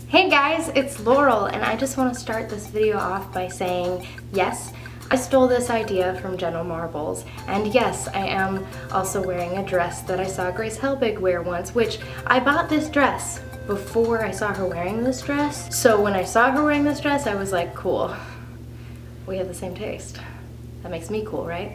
Hey guys, it's Laurel, and I just want to start this video off by saying, yes, I stole this idea from Jenna Marbles, and yes, I am also wearing a dress that I saw Grace Helbig wear once, which I bought this dress before I saw her wearing this dress. So when I saw her wearing this dress, I was like, cool, we have the same taste. That makes me cool, right?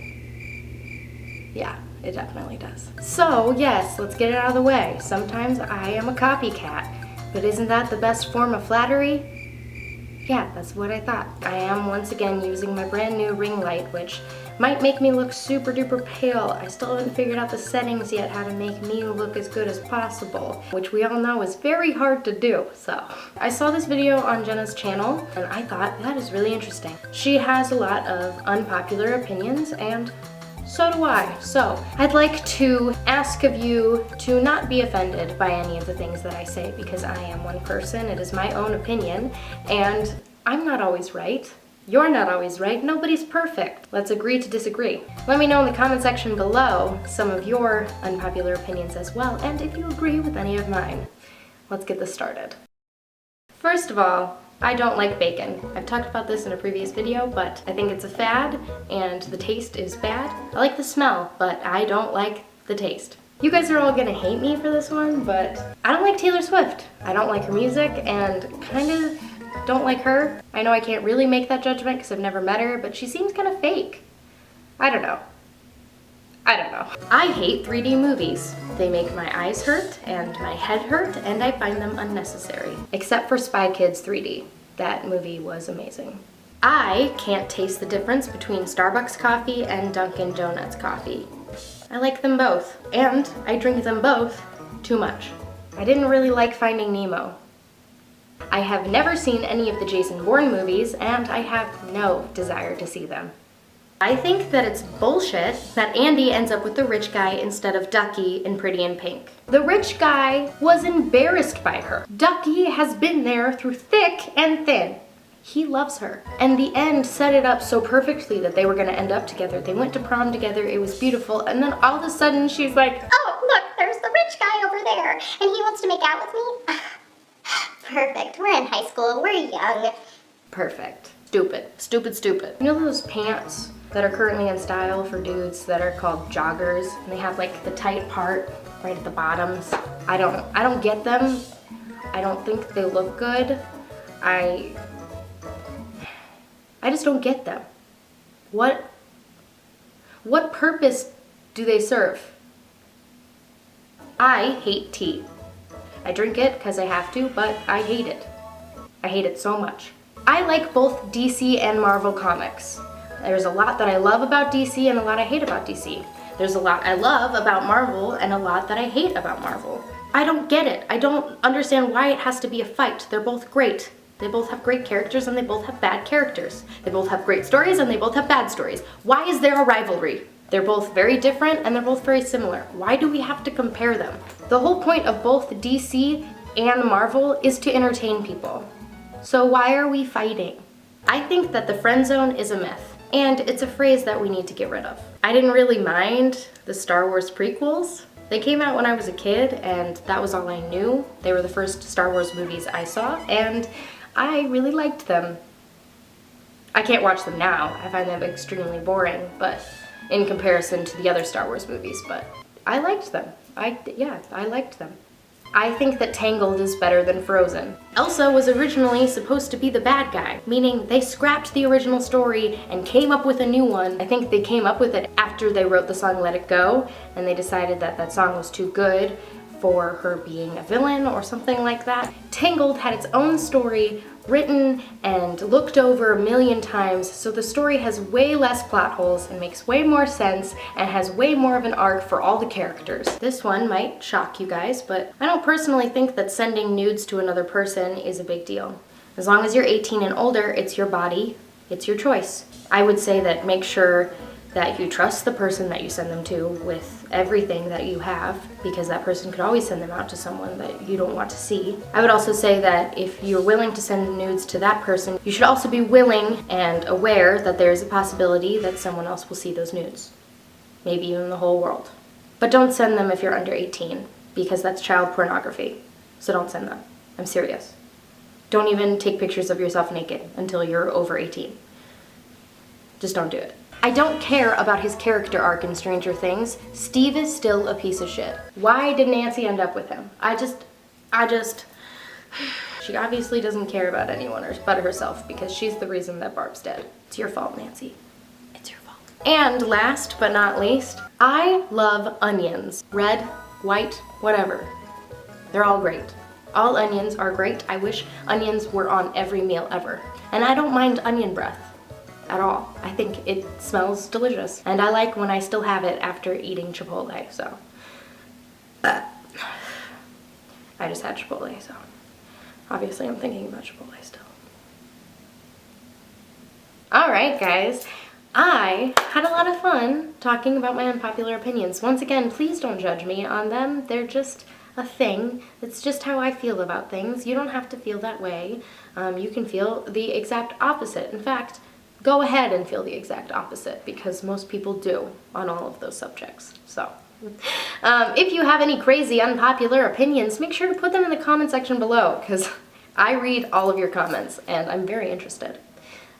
Yeah, it definitely does. So yes, let's get it out of the way. Sometimes I am a copycat, but isn't that the best form of flattery? Yeah, that's what I thought. I am once again using my brand new ring light, which might make me look super duper pale. I still haven't figured out the settings yet, how to make me look as good as possible, which we all know is very hard to do, so. I saw this video on Jenna's channel, and I thought that is really interesting. She has a lot of unpopular opinions, and so do I. So I'd like to ask of you to not be offended by any of the things that I say, because I am one person, it is my own opinion, and I'm not always right. You're not always right. Nobody's perfect. Let's agree to disagree. Let me know in the comment section below some of your unpopular opinions as well, and if you agree with any of mine. Let's get this started. First of all, I don't like bacon. I've talked about this in a previous video, but I think it's a fad and the taste is bad. I like the smell, but I don't like the taste. You guys are all gonna hate me for this one, but I don't like Taylor Swift. I don't like her music and kind of don't like her. I know I can't really make that judgment because I've never met her, but she seems kind of fake. I don't know. I hate 3D movies. They make my eyes hurt and my head hurt, and I find them unnecessary. Except for Spy Kids 3D. That movie was amazing. I can't taste the difference between Starbucks coffee and Dunkin' Donuts coffee. I like them both, and I drink them both too much. I didn't really like Finding Nemo. I have never seen any of the Jason Bourne movies, and I have no desire to see them. I think that it's bullshit that Andy ends up with the rich guy instead of Ducky in Pretty in Pink. The rich guy was embarrassed by her. Ducky has been there through thick and thin. He loves her. And the end set it up so perfectly that they were gonna end up together. They went to prom together, it was beautiful, and then all of a sudden she's like, oh, look, there's the rich guy over there, and he wants to make out with me? Perfect, we're in high school, we're young. Perfect. Stupid. Stupid, stupid. You know those pants that are currently in style for dudes that are called joggers, and they have like the tight part right at the bottoms? I don't get them. I don't think they look good. I just don't get them. What purpose do they serve? I hate tea. I drink it because I have to, but I hate it. I hate it so much. I like both DC and Marvel comics. There's a lot that I love about DC and a lot I hate about DC. There's a lot I love about Marvel and a lot that I hate about Marvel. I don't get it. I don't understand why it has to be a fight. They're both great. They both have great characters and they both have bad characters. They both have great stories and they both have bad stories. Why is there a rivalry? They're both very different and they're both very similar. Why do we have to compare them? The whole point of both DC and Marvel is to entertain people. So why are we fighting? I think that the friend zone is a myth, and it's a phrase that we need to get rid of. I didn't really mind the Star Wars prequels. They came out when I was a kid, and that was all I knew. They were the first Star Wars movies I saw, and I really liked them. I can't watch them now. I find them extremely boring, but in comparison to the other Star Wars movies, but I liked them. I liked them. I think that Tangled is better than Frozen. Elsa was originally supposed to be the bad guy, meaning they scrapped the original story and came up with a new one. I think they came up with it after they wrote the song Let It Go, and they decided that that song was too good for her being a villain or something like that. Tangled had its own story written and looked over a million times, so the story has way less plot holes and makes way more sense and has way more of an arc for all the characters. This one might shock you guys, but I don't personally think that sending nudes to another person is a big deal. As long as you're 18 and older, it's your body, it's your choice. I would say that make sure that you trust the person that you send them to with everything that you have, because that person could always send them out to someone that you don't want to see. I would also say that if you're willing to send nudes to that person, you should also be willing and aware that there is a possibility that someone else will see those nudes. Maybe even the whole world. But don't send them if you're under 18, because that's child pornography. So don't send them. I'm serious. Don't even take pictures of yourself naked until you're over 18. Just don't do it. I don't care about his character arc in Stranger Things. Steve is still a piece of shit. Why did Nancy end up with him? She obviously doesn't care about anyone but herself because she's the reason that Barb's dead. It's your fault, Nancy. It's your fault. And last but not least, I love onions. Red, white, whatever. They're all great. All onions are great. I wish onions were on every meal ever. And I don't mind onion breath at all. I think it smells delicious. And I like when I still have it after eating Chipotle, so. I just had Chipotle, so. Obviously I'm thinking about Chipotle still. Alright guys, I had a lot of fun talking about my unpopular opinions. Once again, please don't judge me on them. They're just a thing. It's just how I feel about things. You don't have to feel that way. You can feel the exact opposite. In fact, go ahead and feel the exact opposite because most people do on all of those subjects. So, if you have any crazy unpopular opinions, make sure to put them in the comment section below because I read all of your comments and I'm very interested.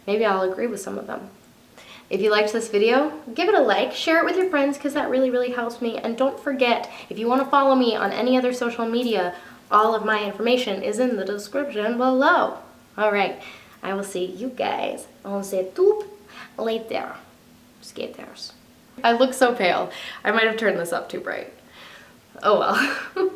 Maybe I'll agree with some of them. If you liked this video, give it a like, share it with your friends because that really, really helps me. And don't forget, if you want to follow me on any other social media, all of my information is in the description below. Alright, I will see you guys on YouTube later. Skaters. I look so pale. I might have turned this up too bright. Oh well.